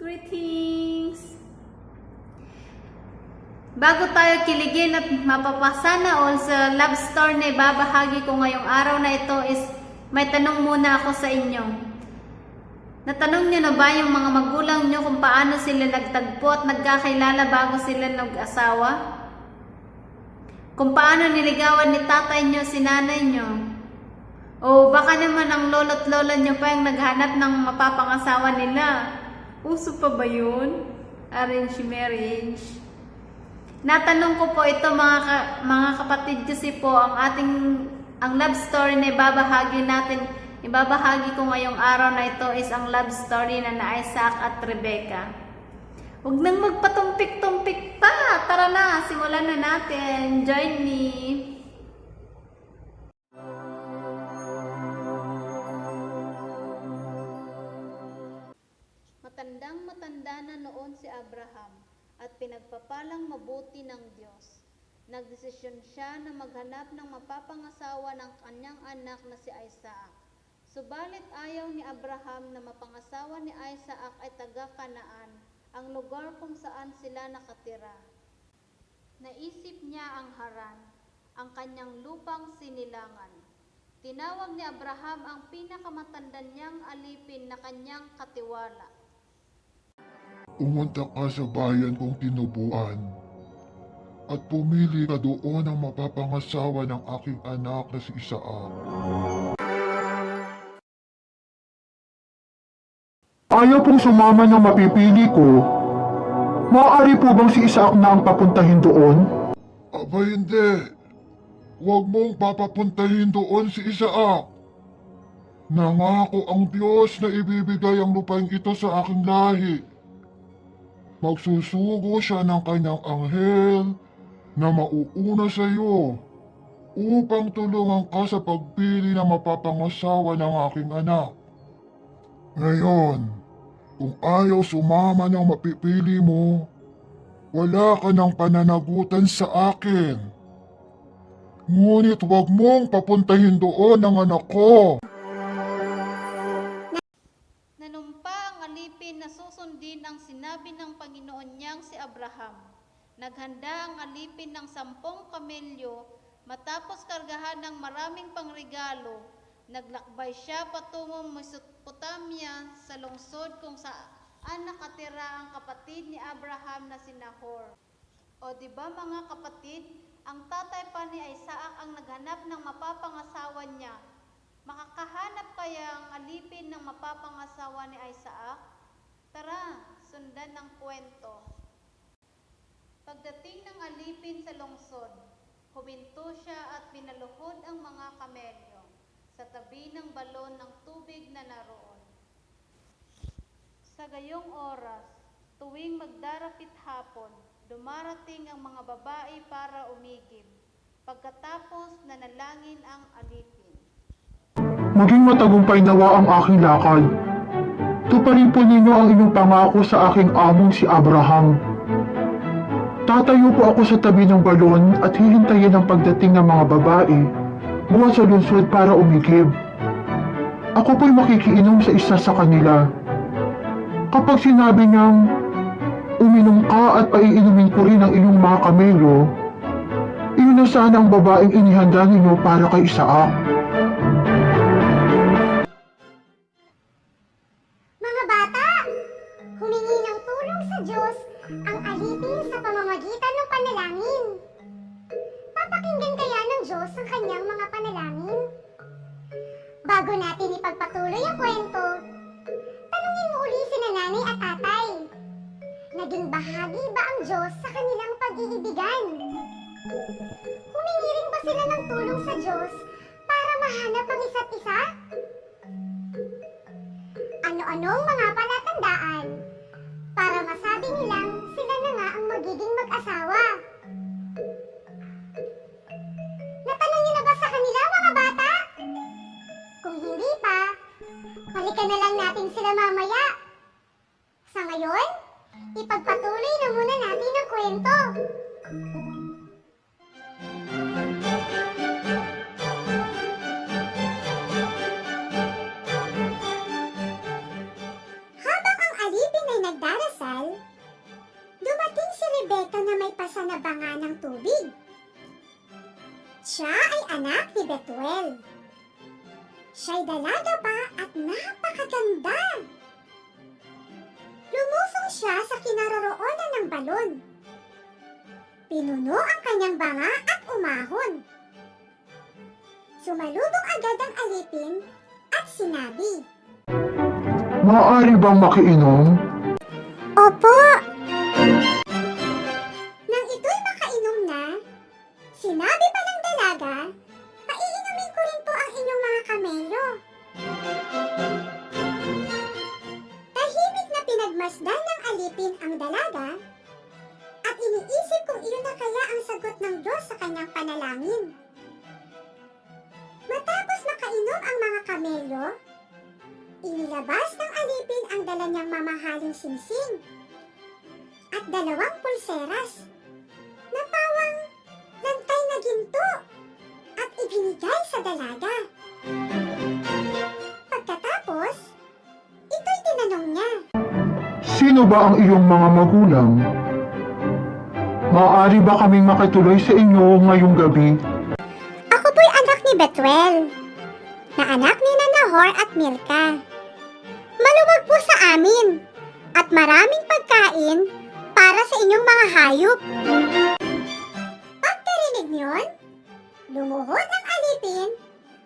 Greetings! Bago tayo kiligin at mapapasana all sa love story na ibabahagi ko ngayong araw na ito is may tanong muna ako sa inyo. Natanong niyo na ba yung mga magulang niyo kung paano sila nagtagpo at nagkakilala bago sila nag-asawa? Kung paano niligawan ni tatay niyo si nanay niyo? O baka naman ang lolo't lola niyo pa yung naghanap ng mapapangasawa nila? Uso pa ba yun? Arranged marriage? Natanong ko po ito mga kapatid kasi po ang love story na ibabahagi ko ngayong araw na ito is ang love story na Isaac at Rebecca. Huwag nang magpatumpik-tumpik pa! Tara na, simulan na natin. Join me! Matandang-matanda na noon si Abraham at pinagpapalang mabuti ng Diyos. Nagdesisyon siya na maghanap ng mapapangasawa ng kanyang anak na si Isaac. Subalit ayaw ni Abraham na mapangasawa ni Isaac ay taga-Kanaan, ang lugar kung saan sila nakatira. Naisip niya ang Haran, ang kanyang lupang sinilangan. Tinawag ni Abraham ang pinakamatanda niyang alipin na kanyang katiwala. Pumunta ka sa bayan kong tinubuan at pumili ka doon ng mapapangasawa ng aking anak na si Isaac. Ayaw pong sumama ng mapipili ko. Maaari po bang si Isaac na ang papuntahin doon? Aba hindi. Huwag mong papapuntahin doon si Isaac. Nangako ang Diyos na ibibigay ang lupain ito sa aking lahi. Magsusugo siya ng kanyang anghel na mauuna sa iyo upang tulungan ka sa pagpili ng mapapangasawa ng aking anak. Ngayon, kung ayaw sumama ng mapipili mo, wala ka ng pananagutan sa akin. Ngunit huwag mong papuntahin doon ang anak ko. Nanumpa ang alipin na susundin ang sinabi ng Panginoon niyang si Abraham. Naghanda ang alipin ng 10 kamelyo, matapos kargahan ng maraming pangregalo. Naglakbay siya patungong Mesopotamia sa lungsod kung saan nakatira ang kapatid ni Abraham na si Nahor. O di ba mga kapatid, ang tatay pa ni Isaac ang naghanap ng mapapangasawa niya. Makakahanap kaya ang alipin ng mapapangasawa ni Isaac? Tara, sundan ang kwento. Pagdating ng alipin sa lungsod, huminto siya at pinaluhod ang mga kamelyo sa tabi ng balon ng tubig na naroon. Sa gayong oras, tuwing magdarapit hapon, dumarating ang mga babae para umigib. Pagkatapos nanalangin ang alipin. Maging matagumpay nawa ang aking lakad. Tuparin po ninyo ang inyong pangako sa aking among si Abraham. Tatayo po ako sa tabi ng balon at hihintayin ang pagdating ng mga babae buwan sa lungsod para umigib. Ako po'y makikiinom sa isa sa kanila. Kapag sinabi niyang, uminom ka at paiinumin ko rin ang iyong mga kamelo, iyon na sana ang babaeng inihanda ninyo para kay Isaac. Mga bata, humingi ng tulong sa Diyos ang alipin sa pamamagitan ng panalangin. Papakinggan kaya ng Diyos ang kanyang mga panalangin? Bago natin ipagpatuloy ang kwento, tanungin mo uli sina nanay at tatay. Naging bahagi ba ang Diyos sa kanilang pag-iibigan? Humingi rin ba sila ng tulong sa Diyos para mahanap ang isa't isa? Ano-anong mga palatandaan para masabi nilang sila na nga ang magiging mag-asawa? Natanong niyo na ba sa kanila, mga bata? Kung hindi pa, balikan na lang natin sila mamaya. Sa ngayon, ipagpatuloy na muna natin ang kwento. Habang ang alipin ay nagdarasal, dumating si Rebecca na may pasanabanga ng tubig. Siya ay anak ni Betuel. Siya'y dalaga pa at napakaganda. Lumusong siya sa kinaroroonan ng balon. Pinuno ang kanyang banga at umahon. Sumalubong agad ang alipin at sinabi, Maaari bang makiinom? Opo! Nang ito'y makainom na, sinabi pa ng dalaga, paiinumin ko rin po ang inyong mga kamelyo. Tahimik na pinagmasdan ng alipin ang dalaga at iniisip kung iyon na kaya ang sagot ng Diyos sa kanyang panalangin. Matapos makainom ang mga kamelyo, inilabas ng alipin ang dala niyang mamahaling singsing at 2 pulseras na pawang lantay na ginto at ibinigay sa dalaga. Pagkatapos, ito'y tinanong niya, Sino ba ang iyong mga magulang? Maaari ba kaming makituloy sa inyo ngayong gabi? Ako po'y anak ni Betuel, na anak ni Nahor at Milka. Maluwag po sa amin at maraming pagkain para sa inyong mga hayop. Pagkarinig niyon, lumuhod ang alipin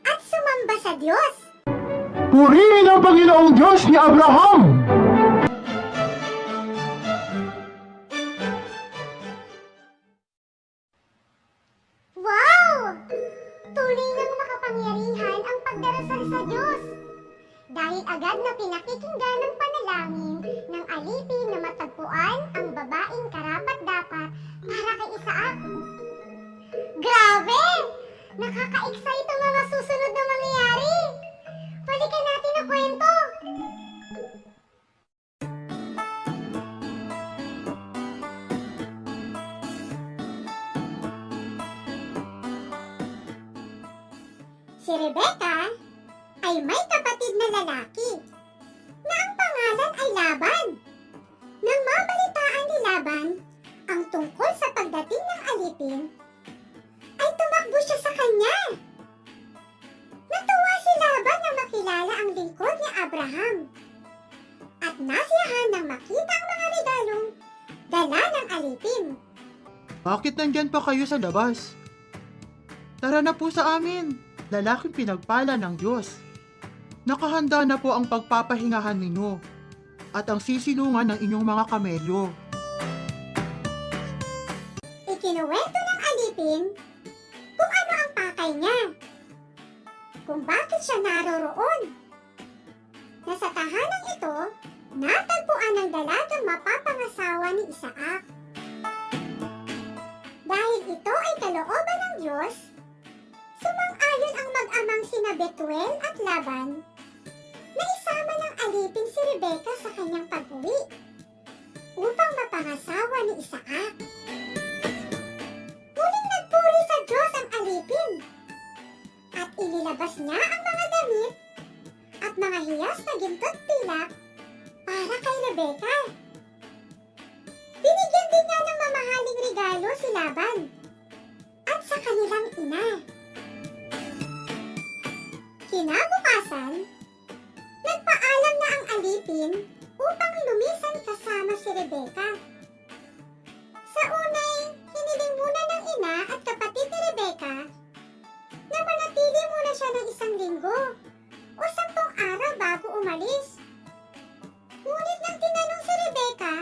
at sumamba sa Diyos. Purihin ang Panginoong Diyos ni Abraham! Wow! Tuloy ng makapangyarihan ang pagdarasal sa Diyos. Dahil agad na pinakikinggan ng panalangin ng alipin na matagpuan ang babaeng karapat-dapat para kay Isaac. Grabe! Nakaka-excite ang mga susunod na mangyayari. Balikan natin ang kwento. Si Rebecca ay may kapatid na lalaki na ang pangalan ay Laban. Nang mabalitaan ni Laban ang tungkol sa pagdating ng alipin, ay tumakbo siya sa kanya. Natuwa si Laban nang makilala ang lingkod ni Abraham at nasiyahan nang makita ang mga regalong dala ng alipin. Bakit nandyan pa kayo sa labas? Tara na po sa amin, lalaking pinagpala ng Diyos. Nakahanda na po ang pagpapahingahan ninyo at ang sisilungan ng inyong mga kamelyo. Ikinuwento ng alipin kung ano ang pakay niya, kung bakit siya naroroon. Na sa tahanang ito, natagpuan ng dalagang mapapangasawa ni Isaac. Dahil ito ay kalooban ng Diyos, sumang-ayon ang mag-amang sina Betuel at Laban na isama ng alipin si Rebecca sa kanyang pag-uwi upang mapangasawa ni Isaac. Muling nagpuri sa Diyos ang alipin at inilabas niya ang mga damit at mga hiyas na ginto't pilak para kay Rebecca. Binigyan din niya ng mamahaling regalo si Laban at sa kanilang ina. Kinabukasan, nagpaalam na ang alipin upang lumisan kasama si Rebecca. Sa unay, hiniling muna ng ina at kapatid ni Rebecca na manatili muna siya ng 1 linggo o 10 araw bago umalis. Ngunit nang tinanong si Rebecca,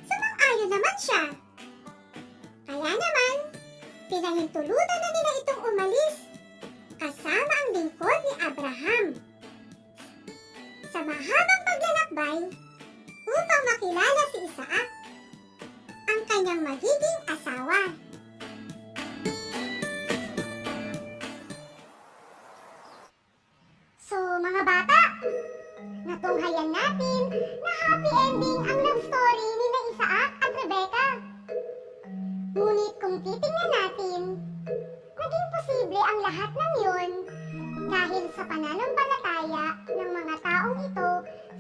sumang-ayon naman siya. Kaya naman, pinahintulutan na nila itong umalis kasama ang lingkod ni Abraham sa mahabang paglalakbay upang makilala si Isaac, ang kanyang magiging asawa. So mga bata, natunghayan natin na happy ending ang love story ni na Isaac at Rebecca. Ngunit kung titingnan natin, naging posible ang lahat ng yun dahil sa pananampalataya ng mga taong ito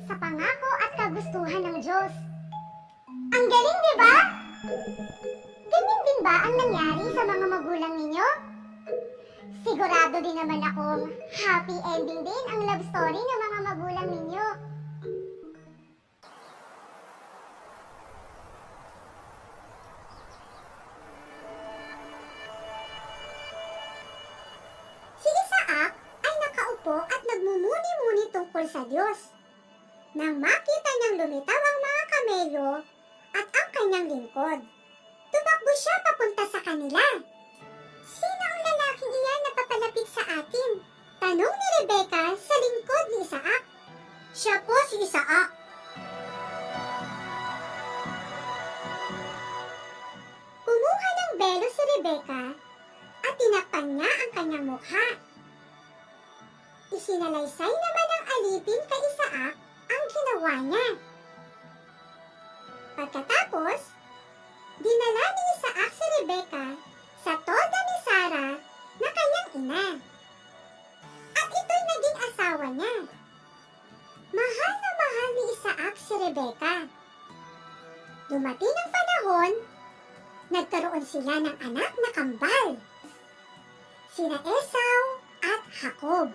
sa pangako at kagustuhan ng Diyos. galing, di ba? Ganyan din ba ang nangyari sa mga magulang ninyo? Sigurado din naman akong happy ending din ang love story ng mga magulang ninyo. Si Isaac ay nakaupo at nagmumuni-muni tungkol sa Diyos. Nang makita niyang lumitaw ang mga kamelyo at ang kanyang lingkod, tumakbo siya papunta sa kanila. Sino ang lalaking iyan na papalapit sa atin? Tanong ni Rebecca sa lingkod ni Isaac. Siya po si Isaac. Kumuha ng belo si Rebecca at tinakpan niya ang kanyang mukha. Isinalaysay naman ng alipin kay Isaac ang ginawa niya. Pagkatapos, dinala ni Isaac si Rebecca sa toda ni Sarah na kanyang ina. At ito'y naging asawa niya. Mahal na mahal ni Isaac si Rebecca. Dumating ang panahon, nagkaroon sila ng anak na kambal, sina Esau at Jacob.